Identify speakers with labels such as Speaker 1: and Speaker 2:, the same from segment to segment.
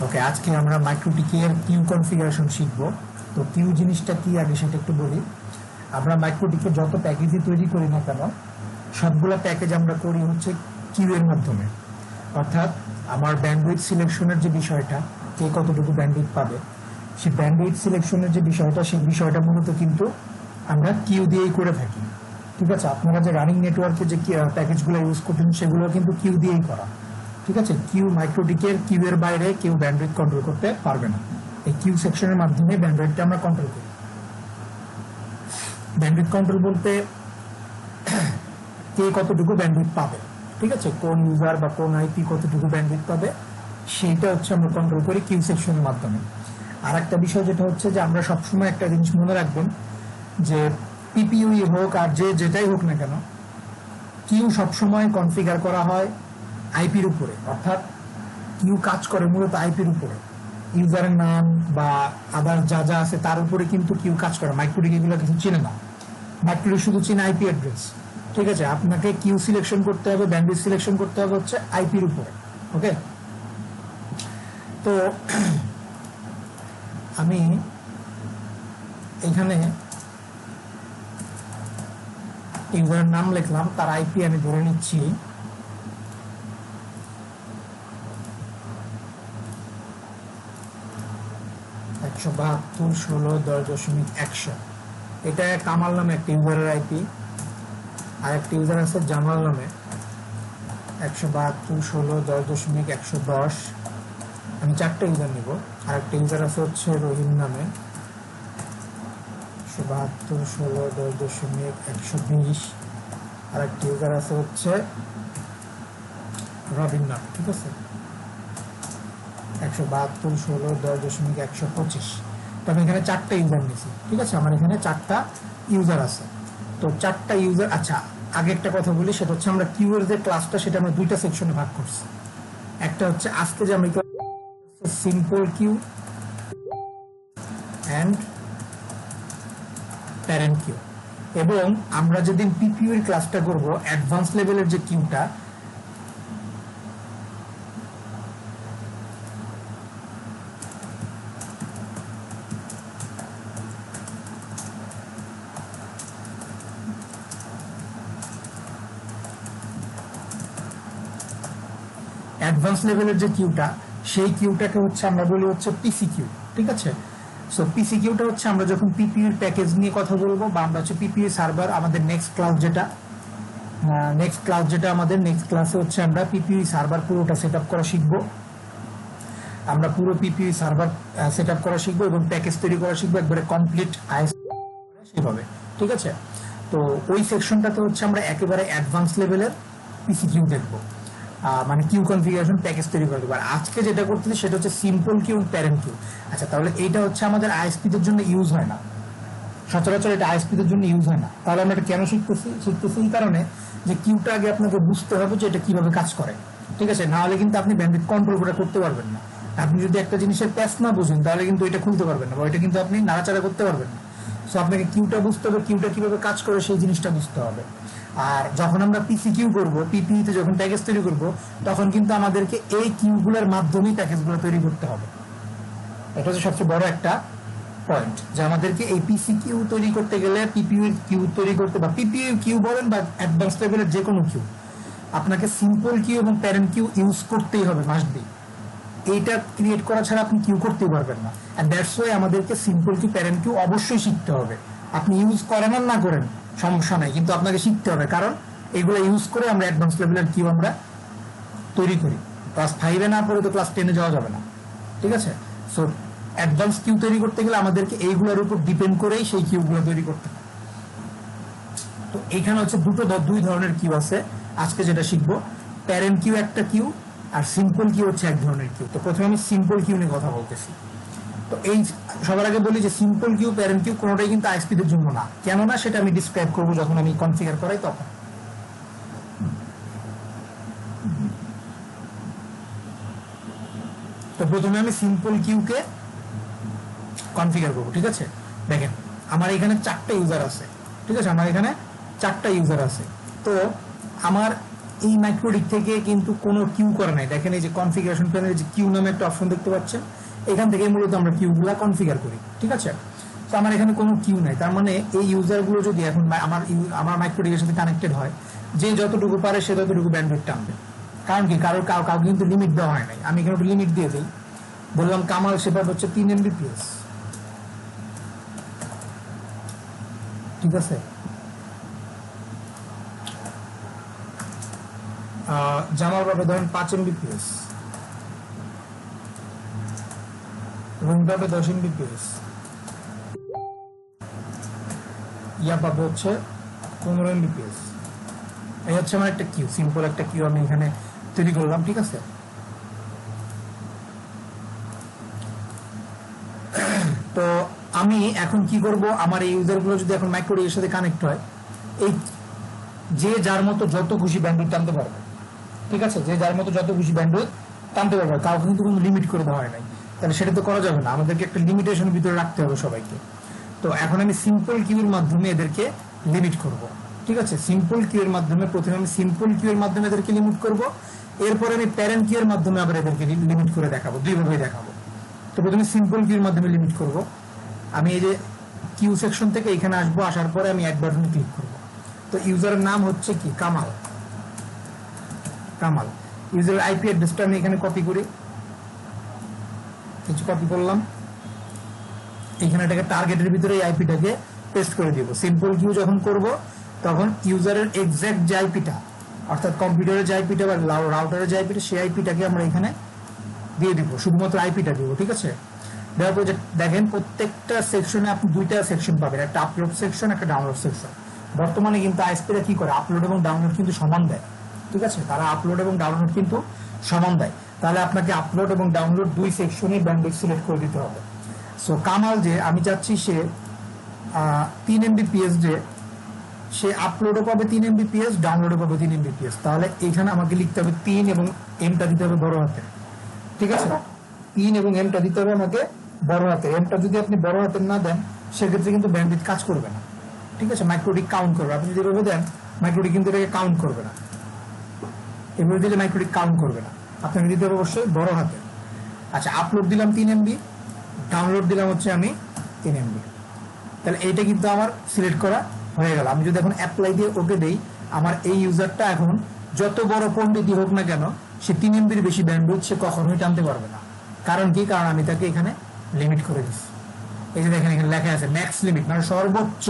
Speaker 1: ওকে, আজকে আমরা মাইক্রোটিকের Q configuration শিখব। তো কিউ জিনিসটা কি আগে সেটা একটু বলি। আমরা মাইক্রোটিকে যত প্যাকেজই তৈরি করি না কেন, সবগুলো প্যাকেজ আমরা করি হচ্ছে কিউ এর মাধ্যমে। অর্থাৎ আমার ব্যান্ডউইথ সিলেকশনের যে বিষয়টা, কে কতটুকু ব্যান্ডউইথ পাবে, সেই ব্যান্ডউইথ সিলেকশনের যে বিষয়টা, সেই বিষয়টা মূলত কিন্তু আমরা কিউ দিয়েই করে থাকি। ঠিক আছে, আপনারা যে রানিং নেটওয়ার্কে যে প্যাকেজগুলো ইউজ করতেন সেগুলো কিন্তু কিউ দিয়েই করা। ঠিক আছে, কিউ মাইক্রোটিকের কিউ এর বাইরে কেউ ব্যান্ডউইথ কন্ট্রোল করতে পারবে না। এই কিউ সেকশনের মাধ্যমে ব্যান্ডউইথটা আমরা কন্ট্রোল করি। ব্যান্ডউইথ কন্ট্রোল বলতে কে কতটুকু ব্যান্ডউইথ পাবে, ঠিক আছে, কোন ইউজার বা কোন আইপি কতটুকু ব্যান্ডউইথ পাবে, সেইটা হচ্ছে আমরা কন্ট্রোল করি কিউ সেকশনের মাধ্যমে। আর একটা বিষয় যেটা হচ্ছে যে আমরা সবসময় একটা জিনিস মনে রাখবেন যে পিপিইউ হোক আর যেটাই হোক না কেন, কিউ সবসময় কনফিগার করা হয় আইপির উপরে। অর্থাৎ কিউ কাজ করে মূলত আইপির উপরে, ইউজারের নাম বা আদার যা যা আছে তার উপরে কিন্তু কিউ কাজ করে। মাইক্রোটিক এগুলো কিছু চেনে না, মাইক্রোটিক শুধু চেনে আইপি অ্যাড্রেস। ঠিক আছে, আপনাকে কিউ সিলেকশন করতে হবে, ব্যান্ডউইথ সিলেকশন করতে হবে হচ্ছে আইপির উপরে। ওকে, তো আমি এখানে ইউজারের নাম লিখলাম, তার আইপি আমি ধরে নিচ্ছি 172.16.10.100। এটা কামাল নামে একটা ইউজারের আইপি, আর একটা ইউজার আছে জামাল নামে 172.16.10.110। আমি 4টা ইউজার নিব। আর একটা ইউজার আছে হচ্ছে রহিম নামে 172.16.10.120। আর একটা ইউজার আছে হচ্ছে রবিন নাম, ঠিক আছে, 172.16.10.125। তো আমি এখানে 4টা ইউজার নিয়েছি। ঠিক আছে, আমার এখানে 4টা ইউজার আছে। তো 4টা ইউজার, আচ্ছা আগে একটা কথা বলি, সেটা হচ্ছে আমরা কিউ এর যে ক্লাসটা সেটা আমরা 2টা সেকশনে ভাগ করছি। একটা হচ্ছে আজকে যে আমরা simple queue and parent queue, এবং আমরা যেদিন পিপিইউ এর ক্লাসটা করব অ্যাডভান্স লেভেলের যে কিউটা, অ্যাডভান্স লেভেলের যে কিউটা, সেই কিউটাকে হচ্ছে আমরা বলি হচ্ছে পিসি কিউ। ঠিক আছে, সো পিসি কিউটা হচ্ছে আমরা যখন পিপিইউ এর প্যাকেজ নিয়ে কথা বলবো, বা আমরা হচ্ছে পিপিইউ সার্ভার, আমাদের নেক্সট ক্লাসে হচ্ছে আমরা পিপিইউ সার্ভার পুরোটা সেট আপ করা শিখবো। আমরা পুরো পিপিইউ সার্ভার সেট আপ করা শিখবো এবং প্যাকেজ তৈরি করা শিখবো একবারে কমপ্লিট সেভাবে। ঠিক আছে, তো ওই সেকশনটাতে হচ্ছে আমরা একেবারে অ্যাডভান্স লেভেলের পিসি কিউ দেখবো, মানে কিউ কনফিগারেশন প্যাকেজ তৈরি করে দেবো। আর আজকে যেটা করতেছি সেটা হচ্ছে সিম্পল কিউ এবং প্যারেন্ট কিউ। আচ্ছা, তাহলে এইটা হচ্ছে আমাদের আইএসপিদের জন্য ইউজ হয় না, সচরাচর এটা আইএসপিদের জন্য ইউজ হয় না। তাহলে আমরা এটা কেন শিখতেছি এই কারণে যে কিউটা আগে আপনাকে বুঝতে হবে যে এটা কিভাবে কাজ করে। ঠিক আছে, না হলে কিন্তু আপনি ব্যান্ডউইথ কন্ট্রোল করে করতে পারবেন না। আপনি যদি একটা জিনিসের প্যাচ না বুঝেন তাহলে কিন্তু এটা খুলতে পারবেন না, বা এটা কিন্তু আপনি নাড়াচাড়া করতে পারবেন না। সো আপনাকে কিউটা বুঝতে হবে, কিউটা কিভাবে কাজ করে সেই জিনিসটা বুঝতে হবে। আর যখন আমরা পিসি কিউ করবো, পিপিইতে যখন প্যাকেজ তৈরি করবো, তখন কিন্তু আমাদেরকে এই কিউগুলোর মাধ্যমেই প্যাকেজগুলো তৈরি করতে হবে। এটা হচ্ছে সবচেয়ে বড় একটা পয়েন্ট, যে আমাদেরকে এই পিসি কিউ তৈরি করতে গেলে, পিপিইউ কিউ তৈরি করতে, বা পিপিইউ কিউ বলেন বা অ্যাডভান্স লেভেলের যে কোনো কিউ, আপনাকে সিম্পল কিউ এবং প্যারেন্ট কিউ ইউজ করতেই হবে, মাস্ট বি। এইটা ক্রিয়েট করা ছাড়া আপনি কিউ করতেই পারবেন না। এন্ড দ্যাটস ওয়াই আমাদেরকে সিম্পল কিউ, প্যারেন্ট কিউ অবশ্যই শিখতে হবে। আপনি ইউজ করেন আর না করেন সমস্যা নাই, কিন্তু আপনাকে শিখতে হবে, কারণ এগুলো ইউজ করে আমরা অ্যাডভান্স লেভেলের কিউ আমরা তৈরি করি। ক্লাস 5-এ না পড়ে তো ক্লাস 10-এ যাওয়া যাবে না। ঠিক আছে, সো অ্যাডভান্স কিউ তৈরি করতে গেলে আমাদেরকে এইগুলোর উপর ডিপেন্ড করেই সেই কিউগুলো তৈরি করতে হবে। তো এখানে হচ্ছে দুই ধরনের কিউ আছে আজকে যেটা শিখবো। প্যারেন্ট কিউ একটা কিউ, আর সিম্পল কিউ হচ্ছে এক ধরনের কিউ। তো প্রথমে আমি সিম্পল কিউ নিয়ে কথা বলতেছি। তো এই সবার আগে বলি যে সিম্পল কিউ, প্যারেন্ট কিউ কোনোটাই কিন্তু আইএসপিদের জন্য না। কেন না সেটা আমি ডিসক্রাইব করবো যখন আমি কনফিগার করাই তখন। তো প্রথমে আমি সিম্পল কিউকে কনফিগার করবো। ঠিক আছে, দেখেন আমার এখানে 4টা ইউজার আছে। ঠিক আছে, আমার এখানে 4টা ইউজার আছে। তো আমার এই মাইক্রোডিক থেকে কিন্তু কোনো কিউ করে নাই। দেখেন এই যে কনফিগারেশন প্যানেলে যে কিউ নামে একটা অপশন দেখতে পাচ্ছেন, এখান থেকে মূলত আমরা কিউগুলা কনফিগার করি, ঠিক আছে। তো আমার এখানে কোনো কিউ নাই, তার মানে এই ইউজারগুলো যদি এখন আমার মাইক্রোডিকের সাথে কানেক্টেড হয়, যে যতটুকু পারে সে ততটুকু ব্যান্ডউইথ টানবে। কারণ কি, কাউকে কিন্তু লিমিট দেওয়া হয় নাই। আমি এখানে একটু লিমিট দিয়ে দিই, বললাম কামাল সেপার হচ্ছে 3 Mbps, ঠিক আছে। জামাল পাবে ধরেন 5 Mbps, রুম পাবে 10 Mbps, ইয়া পাবে হচ্ছে 15 Mbps। এই হচ্ছে আমার একটা কিউ, সিম্পল একটা কিউ আমি এখানে তৈরি করলাম, ঠিক আছে। তো আমি এখন কি করব, আমার এই ইউজারগুলো যদি এখন মাইক্রোডিকের সাথে কানেক্ট হয়, এই যে যার মতো যত খুশি ব্যান্ডউইথ টানতে পারবে, ঠিক আছে। যে যার মতো যত খুশি ব্যান্ডউইথ টানতে পারবে, কাউকে কিন্তু কোনো লিমিট করে দেওয়া হয় নাই। তাহলে সেটা তো করা যাবে না, আমাদেরকে একটা লিমিটেশন ভিতরে রাখতে হবে সবাইকে। তো এখন আমি সিম্পল কিউর মাধ্যমে এদেরকে লিমিট করব, ঠিক আছে। সিম্পল কিউর মাধ্যমে প্রথমে আমি সিম্পল কিউর মাধ্যমে এদেরকে লিমিট করব, এরপরে আমি প্যারেন্ট কিউর মাধ্যমে আবার এদেরকে লিমিট করে দেখাবো, দুইভাবে দেখাবো। তো প্রথমে সিম্পল কিউর মাধ্যমে লিমিট করব। আমি এই যে কিউ সেকশন থেকে এখানে আসবো, আসার পরে আমি অ্যাড বাটনে ক্লিক করব। তো ইউজারের নাম হচ্ছে কি, কামাল। কামাল ইউজারের আইপি অ্যাড্রেসটা আমি এখানে কপি করি, কিছু কপি করলাম, এখানে এটাকে টার্গেটের ভিতরে এই আইপিটাকে পেস্ট করে দিব। সিম্পল কিউ যখন করব তখন ইউজারের এক্সাক্ট যে আইপিটা, অর্থাৎ কম্পিউটারের যে আইপিটা বা রাউটারের যে আইপিটা, সেই আইপিটাকে আমরা এখানে দিয়ে দিব, শুধুমাত্র আইপিটা দিব, ঠিক আছে। দেওয়ার পর দেখেন প্রত্যেকটা সেকশনে আপনি দুইটা সেকশন পাবেন, একটা আপলোড সেকশন, একটা ডাউনলোড সেকশন। বর্তমানে কিন্তু আইএসপিরা কি করে, আপলোড এবং ডাউনলোড কিন্তু সমান দেয়, ঠিক আছে। তারা আপলোড এবং ডাউনলোড কিন্তু সমান দেয়। তাহলে আপনাকে আপলোড এবং ডাউনলোড দুই সেকশনে ব্যান্ডউইথ সিলেক্ট করে দিতে হবে। সো কামাল যে আমি চাচ্ছি সে 3 Mbps, যে সে আপলোডও পাবে 3 Mbps, ডাউনলোডও পাবে 3 Mbps। তাহলে এখানে আমাকে লিখতে হবে 3 এবং এমটা দিতে হবে বড় হাতে, ঠিক আছে। 3 এবং এমটা দিতে হবে আমাকে বড় হাতে। এমটা যদি আপনি বড় হাতের না দেন, সেক্ষেত্রে কিন্তু ব্যান্ডউইথ কাজ করবে না, ঠিক আছে। মাইক্রোডিক কাউন্ট করবে। আপনি যদি এভাবে দেন, মাইক্রোডিক কিন্তু এটাকে কাউন্ট করবে না। এভাবে দিলে মাইক্রোডিক কাউন্ট করবে না, আপনাকে দিতে হবে অবশ্যই বড় হাতে। আচ্ছা, আপলোড দিলাম 3 MB, ডাউনলোড দিলাম হচ্ছে আমি 3 MB। তাহলে এইটা কিন্তু আমার সিলেক্ট করা হয়ে গেল। আমি যদি এখন অ্যাপ্লাই দিয়ে ওকে দেই, আমার এই ইউজারটা এখন যত বড় পণ্ডিতই হোক না কেন, সে 3 MB বেশি ব্যান্ডউইথ সে কখনোই টানতে পারবে না। কারণ কি, কারণ আমি তাকে এখানে লিমিট করে দিচ্ছি। এই যে দেখেন এখানে লেখা আছে ম্যাক্স লিমিট, মানে সর্বোচ্চ।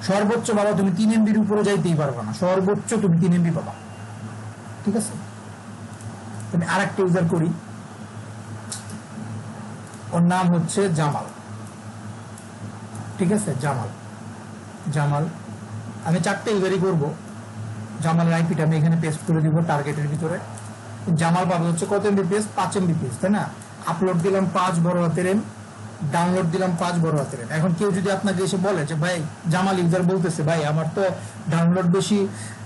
Speaker 1: সর্বোচ্চ বাবা তুমি 3 MB উপরে যাইতেই পারবে না, সর্বোচ্চ তুমি 3 MB পাবা, ঠিক আছে। তুমি আরেকটা ইউজার করি, ওর নাম হচ্ছে জামাল, ঠিক আছে। জামাল জামাল আমি 4টে ইউজারই করবো। জামালের আইপিটা আমি এখানে পেস্ট করে দিব টার্গেটের ভিতরে। জামাল পাবে হচ্ছে কত Mbps, 5 Mbps, তাই না। আপলোড দিলাম 5 বড় হাতের এম, ডাউনলোড দিলাম 5 বড় হাতের এম। এখন কেউ যদি আপনাকে এসে বলে যে ভাই, জামাল ইউজার বলতেছে ভাই আমার তো ডাউনলোড বেশি,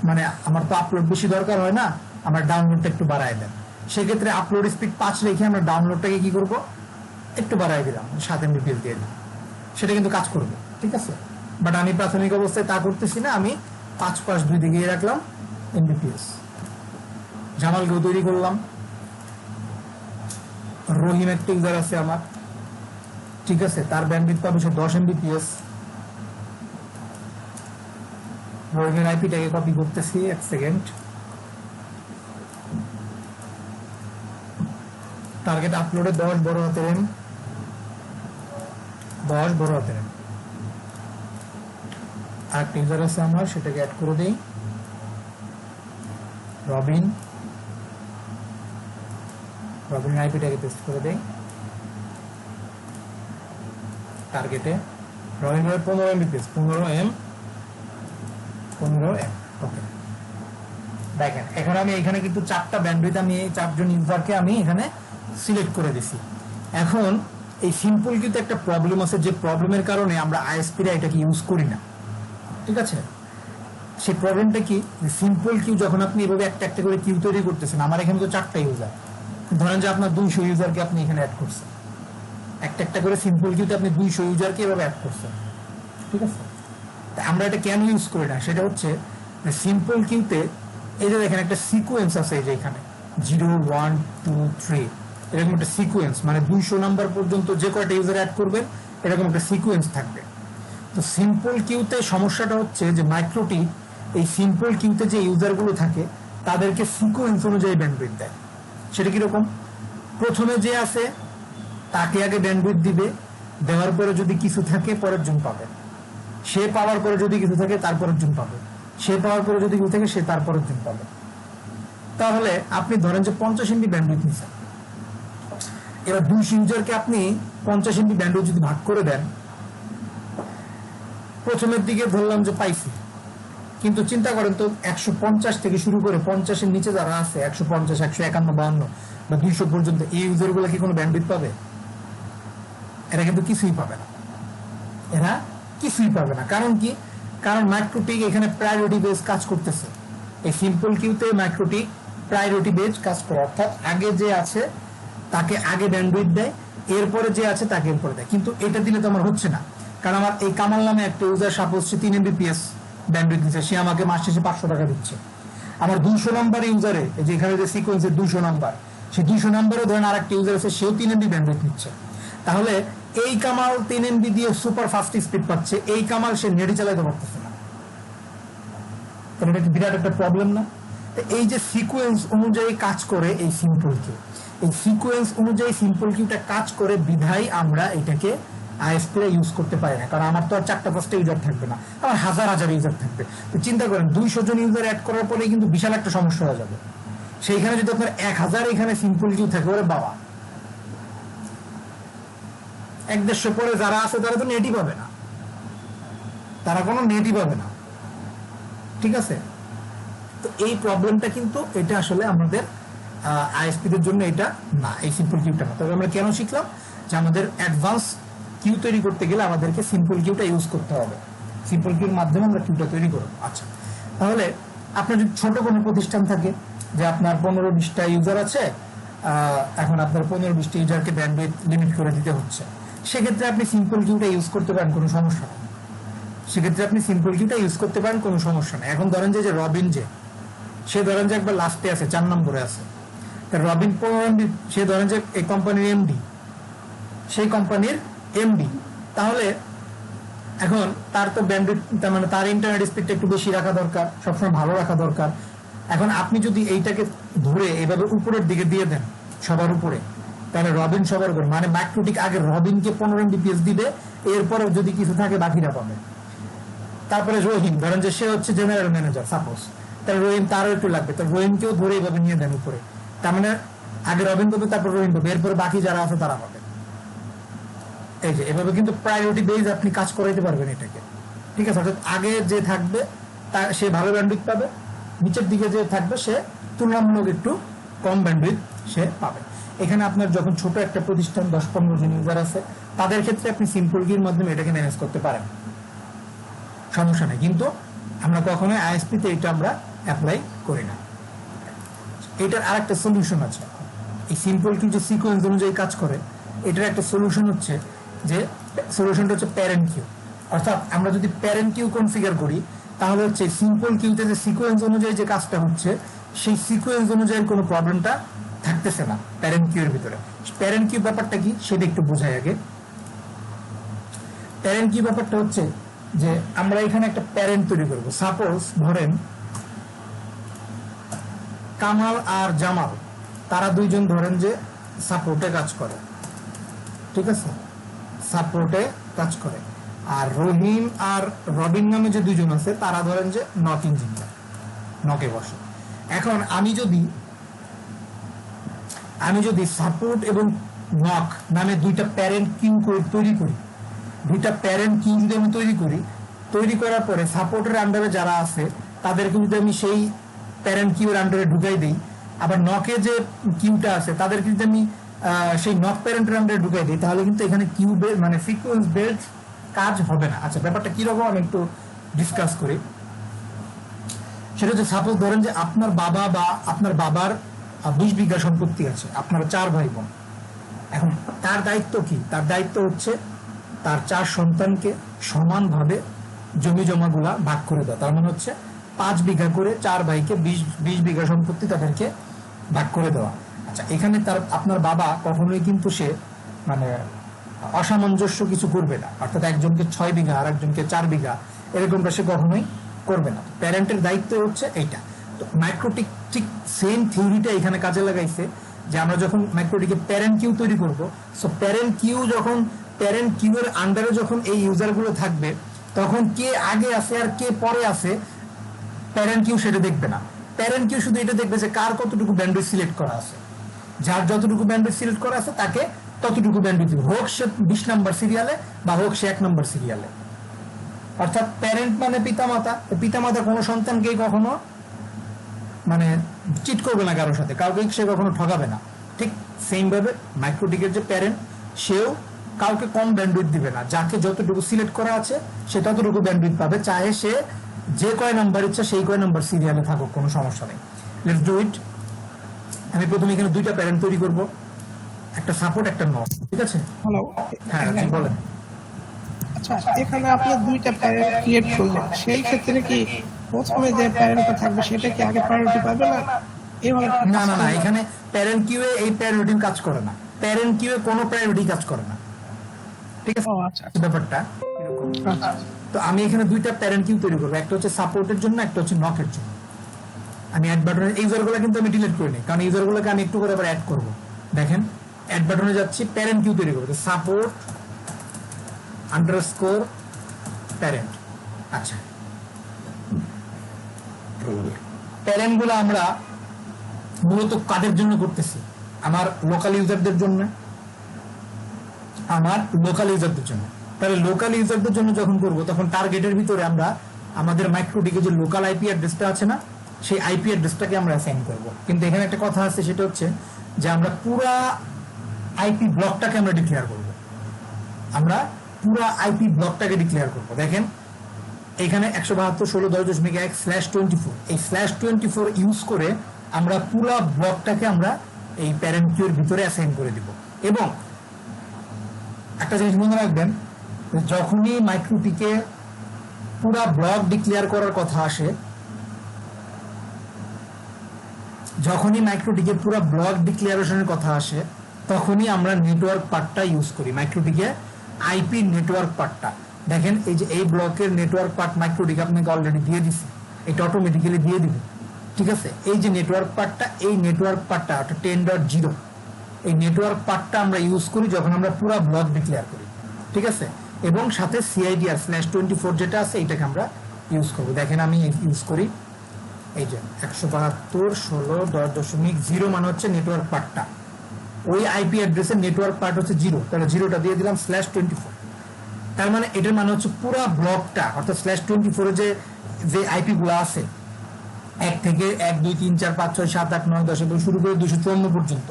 Speaker 1: মানে আমার তো আপলোড বেশি দরকার হয় না, আমার ডাউনলোডটা একটু বাড়ায় দেন। সেক্ষেত্রে আপলোড স্পিড 5 রেখে আমরা ডাউনলোডটাকে কি করব, একটু বাড়াই দিলাম, 7 Mbps দিয়ে দিলাম, সেটা কিন্তু কাজ করবে, ঠিক আছে। বাট আমি প্রাথমিক অবস্থায় তা করতেছি না, আমি 5 2 দিকে রাখলাম Mbps। জামালকেও তৈরি করলাম। রহিম একটা ইউজার আছে আমার, ঠিক আছে, তার ব্যান্ডউইথ পাবে 10 Mbps। রহিমের আইপিটাকে কপি করতেছি, 1 সেকেন্ড। টার্গেট আপলোডে 10 বড় হাতের এম, 10 বড় হাতের এম। আরেকটা ইউজার আছে আমার, সেটাকে অ্যাড করে দেই, রবিন। রবিনের আইপিটাকে পেস্ট করে দেই টার্গেটে। Robin 15 Mbps, 15 M। ওকে, দেখেন এখন আমি এখানে কিন্তু 4টা ব্যান্ডউইথ আমি এই 4 জন ইউজারকে আমি এখানে সিলেক্ট করে দিছি। এখন এই সিম্পল কিউতে একটা প্রবলেম আছে, যে প্রবলেমের কারণে আমরা আইএসপিরা এটাকে ইউজ করি না, ঠিক আছে। সেই প্রবলেমটা কি, সিম্পল কিউ যখন আপনি এভাবে একটা একটা করে কিউ তৈরি করতেছেন, আমার এখানে তো 4টা ইউজার, ধরেন যে আপনার 200 ইউজারকে আপনি এখানে অ্যাড করছেন, একটা একটা করে সিম্পল কিউতে আপনি 200 ইউজারকে এভাবে অ্যাড করছেন, ঠিক আছে। আমরা এটা কেন ইউজ করি না, সেটা হচ্ছে সিম্পল কিউতে এই যে দেখেন একটা সিকোয়েন্স আছে, এই যে এখানে 0 1 2 3 এরকম একটা সিকোয়েন্স, মানে 200 নাম্বার পর্যন্ত যে কয়টা ইউজার অ্যাড করবেন এরকম একটা সিকোয়েন্স থাকবে। তো সিম্পল কিউতে সমস্যাটা হচ্ছে যে মাইক্রোটি এই সিম্পল কিউতে যে ইউজারগুলো থাকে তাদেরকে সিকোয়েন্স অনুযায়ী ব্যান্ডউইথ দেয়। সেটা কিরকম? প্রথমে যে আছে তাকে আগে ব্যান্ডউইথ দিবে, দেওয়ার পরে যদি কিছু থাকে পরের জন পাবে, সে পাওয়ার পরে যদি কিছু থাকে তারপরের জন পাবে, সে পাওয়ার পরে যদি কিছু থাকে সে তারপরের জন পাবে। তাহলে আপনি ধরেন যে 50 MB ব্যান্ডউইথ নিচ্ছেন, এবার 200 ইউজারকে আপনি 50 MB ব্যান্ডউইথ যদি ভাগ করে দেন, প্রথমের দিকে ধরলাম যে পাইছি, কিন্তু চিন্তা করেন তো 150 থেকে শুরু করে 50-এর নিচে যারা আছে 150 151 52 বা 200 পর্যন্ত এই ইউজার গুলা কি কোনো ব্যান্ডউইথ পাবে? এরা কিন্তু কিছুই পাবে না, এরা কিছুই পাবে না। কারণ কি? কারণ মাইক্রোটিক এখানে প্রায়োরিটি বেস কাজ করতেছে। এই সিম্পল কিউতে মাইক্রোটিক প্রায়োরিটি বেস কাজ করে, অর্থাৎ আগে যে আছে তাকে আগে ব্যান্ডউইথ দেয়, এরপরে যে আছে তাকে এরপরে দেয়। কিন্তু এটা দিলে তো আমার হচ্ছে না, কারণ আমার এই কামাল নামে একটা ইউজার সাপোজ 3 MBPS ব্যান্ডউইথ দিচ্ছে, সে আমাকে মাস শেষে 500 টাকা দিচ্ছে। আমার 200 নাম্বার ইউজারে, যে এখানে যে সিকোয়েন্সের 200 নাম্বার, সেই 200 নাম্বারও ধরেন আরেকটা ইউজার আছে, সেও 3 MB ব্যান্ডউইথ নিচ্ছে। তাহলে এই কামাল 3 MB দিয়ে সুপার ফাস্ট স্পিড পাচ্ছে, এই কামাল সে নেটই চালাতে পারতেছে না। তাহলে এটা বিরাট একটা প্রবলেম না? এই যে সিকোয়েন্স অনুযায়ী কাজ করে এই সিম্পল কিউ, এই সিকোয়েন্স অনুযায়ী সিম্পল কিউটা কাজ করে বিধায় আমরা এটাকে আইএসপি ইউজ করতে পারি না। কারণ আমার তো আর 4টা-5টা ইউজার থাকবে না, আমার হাজার হাজার ইউজার থাকবে। তো চিন্তা করেন 200 জন ইউজার অ্যাড করার পরে কিন্তু বিশাল একটা সমস্যা হয়ে যাবে। সেইখানে যদি আপনার 1000 এখানে সিম্পল কিউ থাকে, ওরে বাবা, 1-150 পরে যারা আছে তারা তো নেটই পাবে না, তারা কোনো নেটই পাবে না। ঠিক আছে? তো এই প্রবলেমটা কিন্তু এটা আসলে আমাদের আইএসপিদের জন্য এটা না, এই সিম্পল কিউটা না। তবে আমরা কেন শিখলাম যে আমাদের অ্যাডভান্স কিউ তৈরি করতে গেলে আমাদেরকে সিম্পল কিউটা ইউজ করতে হবে, সিম্পল কিউর মাধ্যমে আমরা কিউটা তৈরি করব। আচ্ছা, তাহলে আপনার যদি ছোট কোনো প্রতিষ্ঠান থাকে যে আপনার 15-20টা ইউজার আছে, এখন আপনার 15-20টা ইউজারকে ব্যান্ডউইথ লিমিট করে দিতে হচ্ছে, সেক্ষেত্রে আপনি সিম্পল কিউটা ইউজ করতে পারেন, কোনো সমস্যা নেই। সেক্ষেত্রে আপনি সিম্পল কিউটা ইউজ করতে পারেন, কোনো সমস্যা নেই। এখন ধরেন যে রবিন, যে সে ধরেন যে একবার লাস্টে আছে, 4 নম্বরে আছে, রবিন 15 MB, সে ধরেন যে এই কোম্পানির এমডি, সেই কোম্পানির এমডি, তাহলে এখন তার তো ব্যান্ডউইথ, তার মানে তার ইন্টারনেট স্পিডটা একটু বেশি রাখা দরকার, সবসময় ভালো রাখা দরকার। এখন আপনি যদি এইটাকে ধরে এভাবে উপরের দিকে দিয়ে দেন সবার উপরে, তাহলে রবিন সবার উপরে, মানে মাইক্রোটিক আগে রবিনকে 15 MBPS দিবে, এরপরে যদি কিছু থাকে বাকিরা পাবে। তারপরে রহিম, ধরেন যে সে হচ্ছে জেনারেল ম্যানেজার সাপোজ, তাহলে রহিম তারও একটু লাগবে, তাহলে রহিমকেও ধরে এইভাবে নিয়ে দেন উপরে। তার মানে আগে রবিন পাবে, তারপর রহিম পাবে, এরপরে বাকি যারা আছে তারা পাবে। এই যে এভাবে কিন্তু প্রায়োরিটি বেস আপনি কাজ করাইতে পারবেন এটাকে। ঠিক আছে? অর্থাৎ আগে যে থাকবে সে ভালো ব্যান্ডউইথ পাবে, নিচের দিকে যে থাকবে সে তুলনামূলক একটু কম ব্যান্ডউইথ সে পাবে। এখানে আপনার যখন ছোট একটা প্রতিষ্ঠান 10-15 জন ইউজার আছে, তাদের ক্ষেত্রে আপনি সিম্পল কিউর মাধ্যমে এটাকে ম্যানেজ করতে পারেন, সমস্যা নেই। কিন্তু আমরা কখনোই আইএসপিতে এটা আমরা অ্যাপ্লাই করি না। এটার আরেকটা সলিউশন আছে, এই সিম্পল কিউ যে সিকোয়েন্স অনুযায়ী কাজ করে, এটার একটা সলিউশন হচ্ছে যে সলিউশনটা হচ্ছে প্যারেন্ট কিউ। অর্থাৎ আমরা যদি প্যারেন্ট কিউ কনফিগার করি, তাহলে হচ্ছে সিম্পল কিউতে যে সিকোয়েন্স অনুযায়ী যে কাজটা হচ্ছে, সেই সিকোয়েন্স অনুযায়ী কোনো প্রবলেমটা থাকতেছে না প্যারেন্ট কিউ এর ভিতরে। প্যারেন্ট কিউ ব্যাপারটা কি সেটা একটু বোঝাই আগে। প্যারেন্ট কিউ ব্যাপারটা হচ্ছে যে আমরা এখানে একটা প্যারেন্ট তৈরি করব। সাপোজ ধরেন কামাল আর জামাল, তারা দুইজন ধরেন যে সাপোর্টে কাজ করে, ঠিক আছে, সাপোর্টে কাজ করে। আর রহিম আর রবিন নামে যে দুইজন আছে, তারা ধরেন যে নক ইঞ্জিনিয়ার, নকে বসে। এখন আমি যদি সাপোর্ট এবং নক নামে দুইটা প্যারেন্ট কিউ তৈরি করি, দুইটা প্যারেন্ট কিউ যদি আমি তৈরি করার পরে সাপোর্টের আন্ডারে যারা আছে তাদেরকে যদি আমি সেই প্যারেন্ট কিউর আন্ডারে ঢুকাই দিই, আবার নকে যে কিউটা আছে তাদেরকে যদি আমি সেই নক প্যারেন্টের আন্ডারে ঢুকাই দিই, তাহলে কিন্তু এখানে কিউ মানে সিকোয়েন্স বেল্ট কাজ হবে না। আচ্ছা, ব্যাপারটা কিরকম আমি একটু ডিসকাস করি। সেটা হচ্ছে সাপোজ ধরেন যে আপনার বাবা বা আপনার বাবার 20 বিঘা সম্পত্তি আছে, আপনারা 4 ভাই বোন। এখন তার দায়িত্ব কি? তার দায়িত্ব হচ্ছে তার 4 সন্তানকে সমানভাবে জমি জমাগুলা ভাগ করে দেওয়া। তার মানে হচ্ছে 5 বিঘা করে 4 ভাইকে 20 বিঘা সম্পত্তি তাদেরকে ভাগ করে দেওয়া। আচ্ছা, এখানে আপনার বাবা কখনোই কিন্তু সে মানে অসামঞ্জস্য কিছু করবে না, অর্থাৎ একজনকে 6 বিঘা আর একজনকে 4 বিঘা এরকমটা সে কখনোই করবে না। প্যারেন্টের দায়িত্ব হচ্ছে এইটা। তো মাইক্রোটিক ঠিক সেম থিওরিটা এখানে কাজে লাগাইছে যে আমরা যখন মাইক্রোটিকে প্যারেন্ট কিউ তৈরি করব, সো প্যারেন্ট কিউ যখন প্যারেন্ট কিউ এর আন্ডারে যখন এই ইউজার গুলো থাকবে, তখন কে আগে আছে আর কে পরে আছে প্যারেন্ট কিউ সেটা দেখবে না। প্যারেন্ট কিউ শুধু এটা দেখবে যে কার কতটুকু ব্যান্ডউইথ সিলেক্ট করা আছে, যার যতটুকু ব্যান্ডউইথ সিলেক্ট করা আছে তাকে ততটুকু ব্যান্ডউইথ দিবে, হোক সে 20 নম্বর সিরিয়ালে বা হোক সে 1 নম্বর সিরিয়ালে। অর্থাৎ প্যারেন্ট মানে পিতামাতা, পিতামাতা কোনো সন্তানকেই কখনো মানে চিট করবে না কারোর সাথে, কাউকে সে কখনো ঠকাবে না। ঠিক সেম ভাবে মাইক্রোটিকের যে প্যারেন্ট, সেও কাউকে কম ব্যান্ডউইথ দিবে না, যাকে যতটুকু সিলেক্ট করা আছে সে ততটুকু ব্যান্ডউইথ পাবে, চাহে সে যে কয় নাম্বার ইচ্ছা সেই কয় নাম্বার সিরিয়ালে থাকুক, কোনো সমস্যা নেই। Let's do it. আমি প্রথমে এখানে 2টা প্যারেন্ট তৈরি করব, একটা সাপোর্ট একটা নট, ঠিক আছে?
Speaker 2: হ্যালো,
Speaker 1: হ্যাঁ বলেন।
Speaker 2: আচ্ছা, এখানে আপনি 2টা প্যারেন্ট ক্রিয়েট করলেন, সেই ক্ষেত্রে কি প্রথমে যে প্যারেন্টটা থাকবে সেটা কি আগে প্রায়োরিটি পাবে না? এইভাবে
Speaker 1: না না না, এখানে প্যারেন্ট কিউ এ এই প্রায়োরিটি কাজ করে না, প্যারেন্ট কিউ এ কোনো প্রায়োরিটি কাজ করে না, ঠিক আছে?
Speaker 2: আচ্ছা,
Speaker 1: ব্যাপারটা এরকম।
Speaker 2: আচ্ছা,
Speaker 1: তো আমি এখানে 2টা প্যারেন্ট কিউ তৈরি করবো, একটা হচ্ছে সাপোর্টের জন্য, একটা হচ্ছে নকের জন্য। আমি অ্যাড বাটনের ইউজারগুলো কিন্তু আমি ডিলিট করে নিই, কারণ ইউজারগুলোকে আমি একটু করে আবার অ্যাড করব। দেখেন, অ্যাড বাটনে যাচ্ছি, প্যারেন্ট কিউ তৈরি করবো, সাপোর্ট আন্ডারস্কোর প্যারেন্ট। আচ্ছা, প্যারেন্ট গুলো আমরা মূলত কাদের জন্য করতেছি? আমার লোকাল ইউজারদের জন্য, আমার লোকাল ইউজারদের জন্য। তাহলে লোকাল ইউজারদের জন্য যখন করব, তখন টার্গেটের ভিতরে আমরা আমাদের মাইক্রোটিকে যে লোকাল আইপি অ্যাড্রেসটা আছে না, সেই আইপি অ্যাড্রেসটাকে আমরা অ্যাসাইন করব। কিন্তু এখানে একটা কথা আছে, সেটা হচ্ছে যে আমরা পুরা আইপি ব্লকটাকে আমরা ডিক্লেয়ার করব, আমরা পুরা আইপি ব্লকটাকে ডিক্লেয়ার করব। দেখেন এখানে 172.16.10.1/24, এই /24 ইউজ করে আমরা পুরা ব্লকটাকে আমরা এই প্যারেন্ট কিউর ভিতরে অ্যাসাইন করে দিব। এবং একটা জিনিস মনে রাখবেন, যখনই মাইক্রোটিকে পুরা ব্লক ডিক্লেয়ার করার কথা আসে, যখনই মাইক্রোটিকে পুরা ব্লক ডিক্লারেশনের কথা আসে, তখনই আমরা নেটওয়ার্ক পার্টটা ইউজ করি, মাইক্রোটিকে আইপি নেটওয়ার্ক পার্টটা। দেখেন এই যে এই ব্লকের নেটওয়ার্ক পার্ট মাইক্রোটিকে আপনাকে অলরেডি দিয়ে দিছি, এটা অটোমেটিক্যালি দিয়ে দিবে, ঠিক আছে? এই যে নেটওয়ার্ক পার্টটা, এই নেটওয়ার্ক পার্টটা অর্থাৎ 10.0, এই নেটওয়ার্ক পার্টটা আমরা ইউজ করি যখন আমরা পুরো ব্লক ডিক্লেয়ার করি, ঠিক আছে? এবং সাথে সিআইডিআর /24 যেটা আছে, এটাকে আমরা ইউজ করব। দেখেন আমি ইউজ করি এই যে 172.16.10.0 মানে হচ্ছে নেটওয়ার্ক পার্টটা, ওই আইপি অ্যাড্রেসের নেটওয়ার্ক পার্ট হচ্ছে 0, তাহলে 0টা দিয়ে দিলাম /24। তার মানে এটার মানে হচ্ছে পুরো ব্লকটা, অর্থাৎ /24 এ যে আইপি গুলো আছে 1 থেকে 1 2 3 4 5 6 7 8 9 10 এবং শুরু করে 254 পর্যন্ত,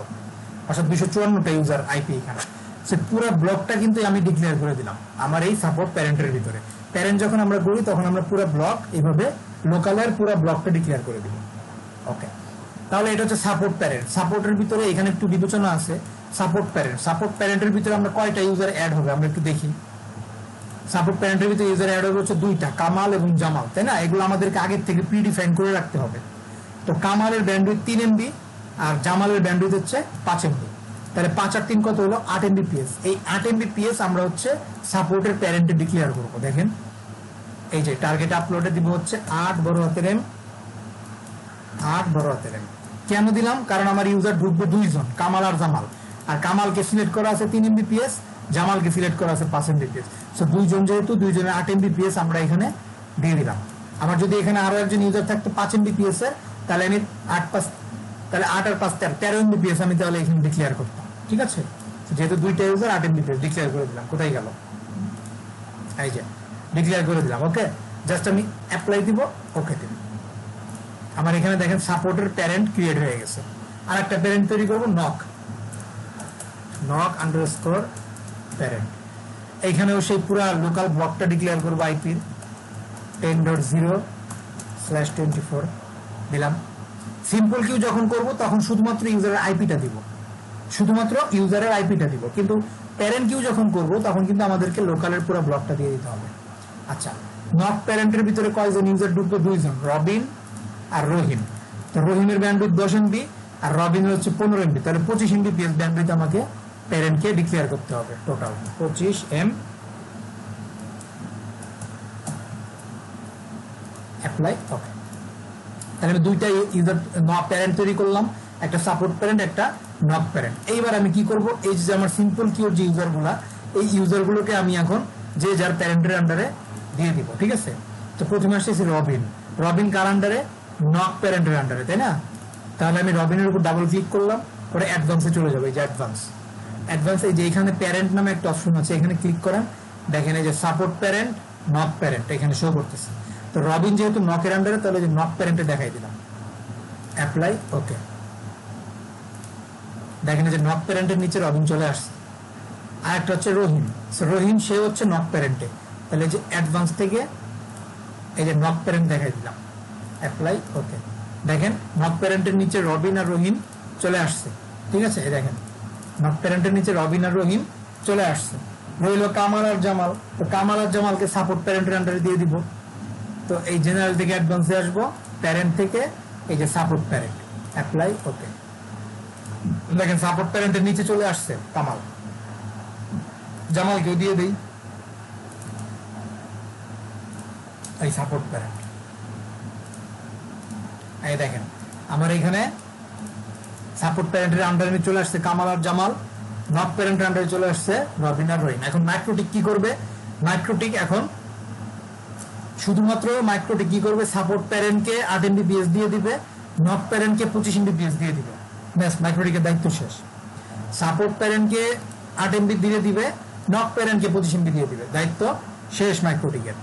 Speaker 1: অর্থাৎ 254টা ইউজার আইপি এখানে, সে পুরো ব্লকটা কিন্তু আমি ডিক্লেয়ার করে দিলাম আমার এই সাপোর্ট প্যারেন্টের ভিতরে। প্যারেন্ট যখন আমরা করি তখন আমরা পুরো ব্লক এইভাবে লোকালের পুরো ব্লকটা ডিক্লেয়ার করে দিব। ওকে, তাহলে এটা হচ্ছে সাপোর্ট প্যারেন্ট। সাপোর্টের ভিতরে এখানে একটু বিবেচনা আছে, সাপোর্ট প্যারেন্ট, সাপোর্ট প্যারেন্টের ভিতরে আমরা কয়টা ইউজার অ্যাড হবে আমরা একটু দেখি। সাপোর্ট প্যারেন্টের ভিতরে ইউজার অ্যাড হবে হচ্ছে 2টা, কামাল এবং জামাল, তাই না? এগুলো আমাদেরকে আগের থেকে প্রিডিফাইন করে রাখতে হবে। তো কামালের ব্যান্ডউইথ 3 MB আর জামালের ব্যান্ডউইথ হচ্ছে 5 MB, তাহলে 5 আর 3 কত হলো? 8 Mbps। এই 8 Mbps আমরা হচ্ছে সাপোর্টের প্যারেন্টে ডিক্লেয়ার করব। দেখেন এই যে টার্গেট আপলোডে দিব হচ্ছে 8 বড় হাতের M, 8 বড় হাতের M। কেন দিলাম? কারণ আমার ইউজার ঢুকবে 2 জন, কামাল আর জামাল, আর কামালকে সিলেক্ট করা আছে 3 Mbps, জামালকে সিলেক্ট করা আছে 5 Mbps। সো 2 জন, যেহেতু 2 জনের 8 Mbps আমরা এখানে দিয়ে দিলাম। আমার যদি এখানে আরো একজন ইউজার থাকতো 5 Mbps এর, তাহলে আমি 8 আর 5 13 Mbps আমি তাহলে এখানে ডিক্লেয়ার করতাম, ঠিক আছে? যেহেতু 2টা ইউজার 8 Mbps ডিক্লেয়ার করে দিলাম। কোথায় গেল? এই যে ডিক্লেয়ার করে দিলাম। ওকে, জাস্ট আমি অ্যাপ্লাই দিব, ওকে দিব। আমার এখানে দেখেন সাপোর্টের প্যারেন্ট ক্রিয়েট হয়ে গেছে। আর একটা প্যারেন্ট তৈরি করব, নক আন্ডারস্কোর প্যারেন্ট। এইখানেও সেই পুরো লোকাল ব্লকটা ডিক্লেয়ার করবো, আইপি 10.0/24 দিলাম। সিম্পল কিউ যখন করব তখন শুধুমাত্র ইউজারের আইপিটা দিব, শুধুমাত্র ইউজারের আইপিটা দিব। কিন্তু প্যারেন্ট কিউ যখন করব তখন কিন্তু আমাদেরকে লোকালের পুরো ব্লকটা দিয়ে দিতে হবে। আচ্ছা, নট প্যারেন্টের ভিতরে কয়জন ইউজার ঢুকবে? 2 জন, রবিন আর রহিম। তো রহিমের ব্যান্ডউইথ 10 এমবি আর রবিনের হচ্ছে 15 এমবি, তাহলে 25 এমবিপিএস ব্যান্ডউইথ আমাকে প্যারেন্টকে ডিক্লেয়ার করতে হবে। Total 25 M. Apply, okay. তাহলে আমি দুইটা ইউজার নক প্যারেন্ট তৈরি করলাম, একটা সাপোর্ট প্যারেন্ট, একটা নক প্যারেন্ট। এইবার আমি কি করব, এই যে আমার সিম্পল কিউর যে ইউজারগুলো, এই ইউজারগুলোকে আমি এখন যে যার প্যারেন্টের আন্ডারে দিয়ে দিব, ঠিক আছে? তো প্রথমে আসছে রবিন। রবিন কার আন্ডারে? নক প্যারেন্টের আন্ডারে, তাই না? তাহলে আমি রবিনের উপর ডাবল ক্লিক করলাম, পরে অ্যাডভান্সে চলে যাবে। এই যে অ্যাডভান্স, এই যে এখানে প্যারেন্ট নামে একটা অপশন আছে, এখানে ক্লিক করেন, দেখেন এই যে সাপোর্ট প্যারেন্ট, নক প্যারেন্ট এখানে শো করতেছে। তো রবিন যেহেতু নকের আন্ডারে, তাহলে যে নক প্যারেন্টে দেখাই দিলাম, অ্যাপ্লাই, ওকে। দেখেন যে নক প্যারেন্টের নিচে রবিন চলে আসছে। আর একটা হচ্ছে রহিম। রহিম সে হচ্ছে নক প্যারেন্টে, তাহলে যে অ্যাডভান্স থেকে এই যে নক প্যারেন্ট দেখাই দিলাম, অ্যাপ্লাই, ওকে। দেখেন নক প্যারেন্টের নিচে রবিন আর রহিম চলে আসছে, ঠিক আছে? এই দেখেন নক প্যারেন্টের নিচে রবিন আর রহিম চলে আসছে। রইল কামাল আর জামাল। তো কামাল আর জামালকে সাপোর্ট প্যারেন্টের আন্ডারে দিয়ে দিব। তো এই জেনারেল থেকে অ্যাডভান্সে আসবো, প্যারেন্ট থেকে এই যে সাপোর্ট প্যারেন্ট, অ্যাপ্লাই, ওকে। দেখেন সাপোর্ট প্যারেন্টের নিচে চলে আসছে কামাল। জামালকেও দিয়ে দেই এই সাপোর্ট প্যারেন্ট। এই দেখেন আমার এখানে সাপোর্ট প্যারেন্টের আন্ডারে চলে আসছে কামাল আর জামাল, নক প্যারেন্টের আন্ডারে চলে আসছে রবিন আর রহিম। এখন মাইক্রোটিক কি করবে? মাইক্রোটিক এখন শুধুমাত্র মাইক্রোটিক কি করবে? সাপোর্ট প্যারেন্টকে 8 এমবিপিএস দিয়ে দিবে, নক প্যারেন্টকে 25 এমবিপিএস দিয়ে দিবে। ব্যাস, মাইক্রোটিকের দায়িত্ব শেষ। সাপোর্ট প্যারেন্টকে 8 এমবি দিয়ে দিবে, নক প্যারেন্টকে 25 এমবি দিয়ে দিবে, দায়িত্ব শেষ মাইক্রোটিকের।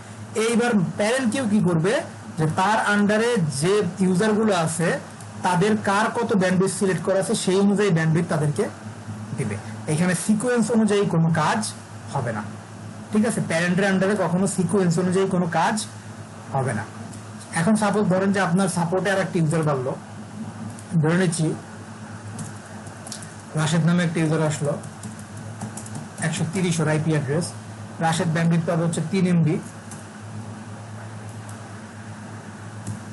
Speaker 1: এইবার প্যারেন্ট কেউ কি করবে, যে তার আন্ডারে যে ইউজার গুলো আছে তাদের কার কত ব্যান্ডউইথ সিলেক্ট করা আছে সেই অনুযায়ী ব্যান্ডউইথ তাদেরকে দিবে। এখানে সিকোয়েন্স অনুযায়ী কোনো কাজ হবে না, ঠিক আছে? প্যারেন্টের আন্ডারে কখনো সিকোয়েন্স অনুযায়ী কোনো কাজ হবে না। এখন সাপোজ ধরেন যে আপনার সাপোর্টে আর একটা ইউজার বাড়লো, ধরে নিচ্ছি রাশেদ নামে একটা ইউজার আসলো, 130 ওর আইপি অ্যাড্রেস। রাশেদ ব্যান্ডউইথ পাবে হচ্ছে 3 এমবি,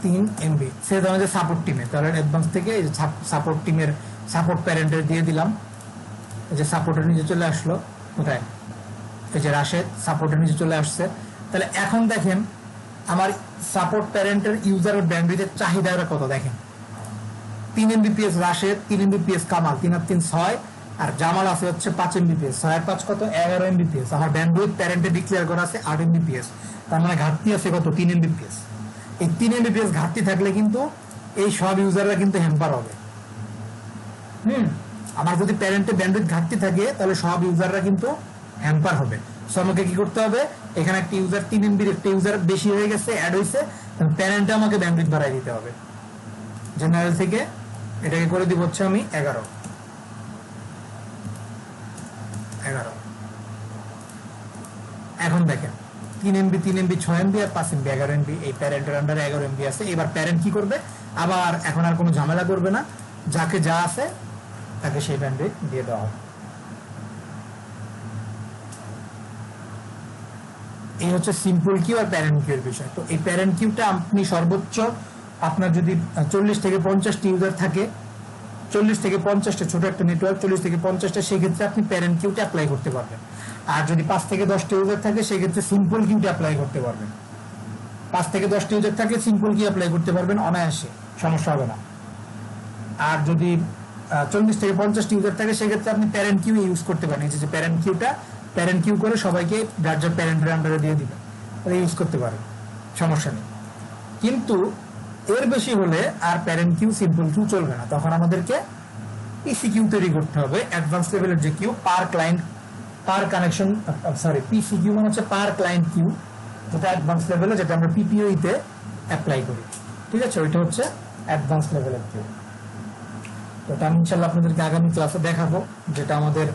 Speaker 1: 3 এমবি। সে ধরেন যে সাপোর্ট টিমে, তাহলে অ্যাডভান্স থেকে সাপোর্ট টিমের সাপোর্ট প্যারেন্টের দিয়ে দিলাম। এই যে সাপোর্টের নিচে চলে আসলো, কোথায়? এই যে রাশেদ সাপোর্টের নিচে চলে আসছে। তাহলে এখন দেখেন আমার সাপোর্ট প্যারেন্টের ইউজারের ব্যান্ডউইথের চাহিদাটা কত দেখেন। 3 এমবিপিএস রাশেদ, 3 এমবিপিএস কামাল, 3 আর 3 6, আর জামাল আছে হচ্ছে 5 এমবিপিএস। 6 আর 5 কত? 11 এমবিপিএস। আমার ব্যান্ডউইথ প্যারেন্টে ডিক্লেয়ার করা আছে 8 এমবিপিএস, তার মানে ঘাটতি আছে কত? 3 এমবিপিএস। এই 3 এমবিপিএস ঘাটতি থাকলে কিন্তু এই সব ইউজাররা কিন্তু হ্যাম্পার হবে। আমার যদি প্যারেন্টে ব্যান্ডউইথ ঘাটতি থাকে তাহলে সব ইউজাররা কিন্তু হ্যাম্পার হবে। সো আমাকে কি করতে হবে? এখানে একটা ইউজার 3 এমবির একটা ইউজার বেশি হয়ে গেছে, অ্যাড হয়েছে, প্যারেন্টে আমাকে ব্যান্ডউইথ বাড়াই দিতে হবে। জেনারেল থেকে এটাকে করে দিব হচ্ছে আমি 11। এখন দেখেন 3 এমবি, 3 এমবি, 6 এমবি আর 5 এমবি, 11 এমবি। এই প্যারেন্টের আন্ডারে 11 এমবি আছে। এবার প্যারেন্ট কি করবে? আবার এখন আর কোনো ঝামেলা করবে না, যাকে যা আছে তাকে সেই ব্যান্ডউইথ দিয়ে দেওয়া হবে। এই হচ্ছে simple Q R parent Q এর বিষয়। তো এই প্যারেন্ট কিউটা আপনি সর্বোচ্চ আপনার যদি 40 থেকে 50টি ইউজার থাকে, 40 থেকে 50টা ছোট একটা নেটওয়ার্ক, 40 থেকে 50টা, সেক্ষেত্রে আপনি প্যারেন্ট কিউটা অ্যাপ্লাই করতে পারবেন। আর যদি 5 থেকে 10টা ইউজার থাকে সেক্ষেত্রে সিম্পল কিউটা অ্যাপ্লাই করতে পারবেন। 5 থেকে 10টা ইউজার থাকলে সিম্পল কিউ অ্যাপ্লাই করতে পারবেন অনায়াসে, সমস্যা হবে না। আর যদি 40 থেকে 50টি ইউজার থাকে সেক্ষেত্রে আপনি প্যারেন্ট কিউ ইউজ করতে পারেন। এই যে প্যারেন্ট কিউটা প্যারেন্ট কিউ করে সবাইকে যার যার প্যারেন্টের আন্ডারে দিয়ে দিবেন, ওটা ইউজ করতে পারেন, সমস্যা নেই। কিন্তু এর বেশি হলে আর প্যারেন্ট কিউ সিম্পল কিউ চলবে না, তখন আমাদেরকে পিসি কিউ তৈরি করতে হবে। অ্যাডভান্স লেভেলের যে কিউ, পার ক্লায়েন্ট পার কানেকশন, সরি পিসি কিউ মানে হচ্ছে পার ক্লায়েন্ট কিউ, যেটা অ্যাডভান্স লেভেলে, যেটা আমরা পিপিওই তে অ্যাপ্লাই করি, ঠিক আছে? ওইটা হচ্ছে অ্যাডভান্স লেভেলের কিউ। তো এটা আমি ইনশাআল্লাহ আপনাদেরকে আগামী ক্লাসে দেখাবো, যেটা আমাদের